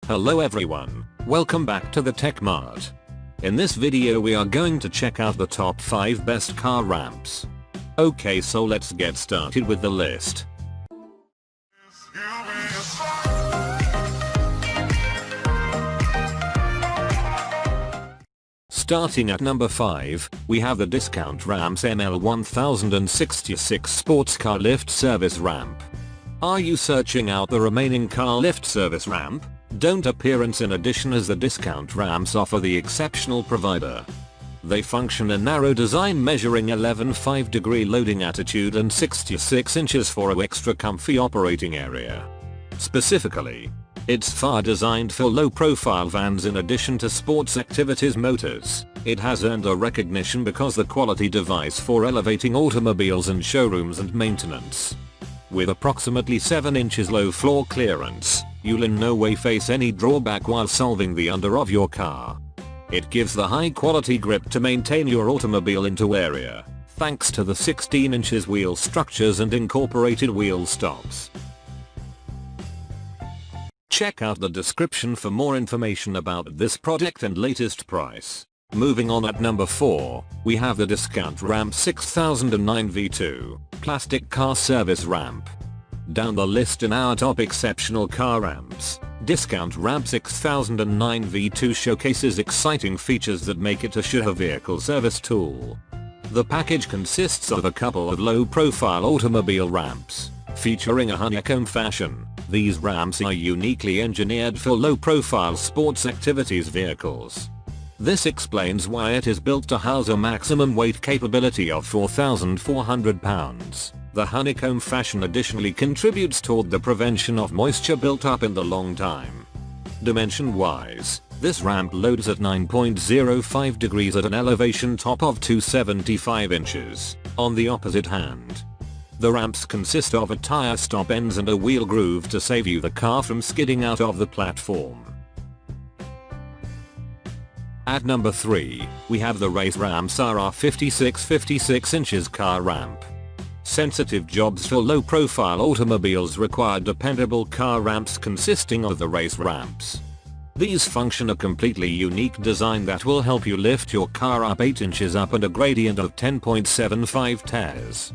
Hello everyone, welcome back to the Tech Mart. In this video we are going to check out the top 5 best car ramps. Okay, so let's get started with the list. Starting at number 5, we have the Discount Ramps ML1066 Sports Car Lift Service Ramp. Are you searching out the remaining car lift service ramp? Don't appearance in addition, as the Discount Ramps offer the exceptional provider. They function in narrow design, measuring 11.5 degree loading attitude and 66 inches for an extra comfy operating area. Specifically, it's far designed for low profile vans in addition to sports activities motors. It has earned a recognition because the quality device for elevating automobiles and showrooms and maintenance. With approximately 7 inches low floor clearance, you'll in no way face any drawback while solving the under of your car. It gives the high quality grip to maintain your automobile into area, thanks to the 16 inches wheel structures and incorporated wheel stops. Check out the description for more information about this product and latest price. Moving on, at number 4, we have the Discount Ramp 6009 V2 Plastic Car Service Ramp. Down the list in our top exceptional car ramps, Discount Ramp 6009 V2 showcases exciting features that make it a sure vehicle service tool. The package consists of a couple of low-profile automobile ramps, featuring a honeycomb fashion. These ramps are uniquely engineered for low-profile sports activities vehicles. This explains why it is built to house a maximum weight capability of 4,400 pounds. The honeycomb fashion additionally contributes toward the prevention of moisture built up in the long time. Dimension-wise, this ramp loads at 9.05 degrees at an elevation top of 275 inches. On the opposite hand, the ramps consist of a tire stop ends and a wheel groove to save you the car from skidding out of the platform. At number 3, we have the Race Ramps RR56 inches car ramp. Sensitive jobs for low-profile automobiles require dependable car ramps consisting of the Race Ramps. These function a completely unique design that will help you lift your car up 8 inches up and a gradient of 10.75 tears.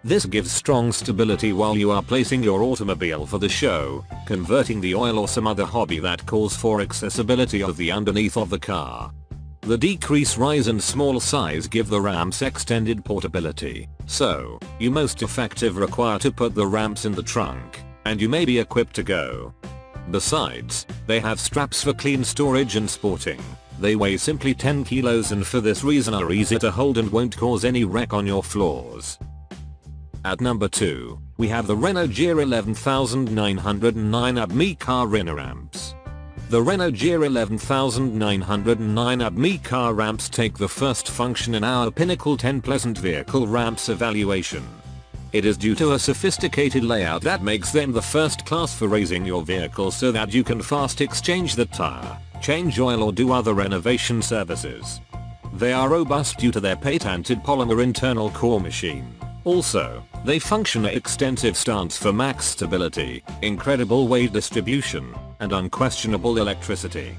This gives strong stability while you are placing your automobile for the show, converting the oil or some other hobby that calls for accessibility of the underneath of the car. The decreased rise and small size give the ramps extended portability, so you most effective require to put the ramps in the trunk, and you may be equipped to go. Besides, they have straps for clean storage and sporting. They weigh simply 10 kilos and for this reason are easy to hold and won't cause any wreck on your floors. At number 2, we have the Renault Gear 11909 ABME Car RhinoRamps. The Renault Gear 11909 ABME car ramps take the first function in our Pinnacle 10 Pleasant Vehicle Ramps evaluation. It is due to a sophisticated layout that makes them the first class for raising your vehicle so that you can fast exchange the tire, change oil or do other renovation services. They are robust due to their patented polymer internal core machine. Also, they function at extensive stance for max stability, incredible weight distribution, and unquestionable electricity.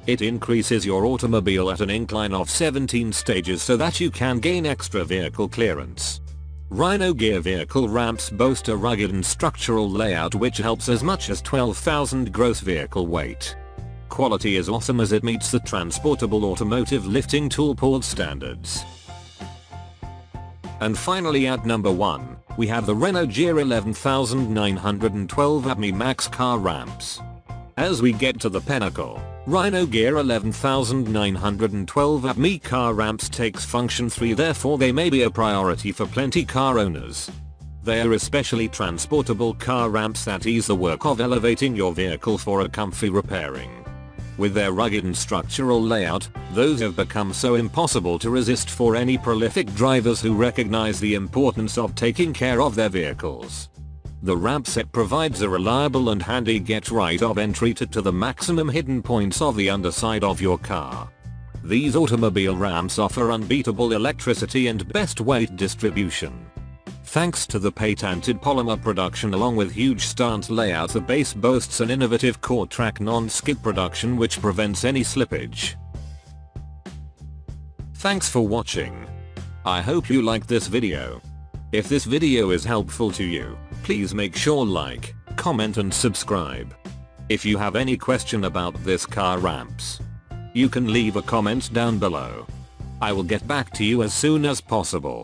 It increases your automobile at an incline of 17 stages so that you can gain extra vehicle clearance. Rhino Gear vehicle ramps boast a rugged and structural layout which helps as much as 12,000 gross vehicle weight. Quality is awesome as it meets the Transportable Automotive Lifting Tool Board standards. And finally, at number 1, we have the Renault Gear 11912 ABME Max car ramps. As we get to the pinnacle, Rhino Gear 11912 ABME car ramps takes function 3, therefore they may be a priority for plenty car owners. They are especially transportable car ramps that ease the work of elevating your vehicle for a comfy repairing. With their rugged and structural layout, those have become so impossible to resist for any prolific drivers who recognize the importance of taking care of their vehicles. The ramp set provides a reliable and handy get-right of entry to the maximum hidden points of the underside of your car. These automobile ramps offer unbeatable electricity and best weight distribution. Thanks to the patented polymer production along with huge stance layout, the base boasts an innovative core track non-skid production which prevents any slippage. Thanks for watching. I hope you liked this video. If this video is helpful to you, please make sure like, comment and subscribe. If you have any question about this car ramps, you can leave a comment down below. I will get back to you as soon as possible.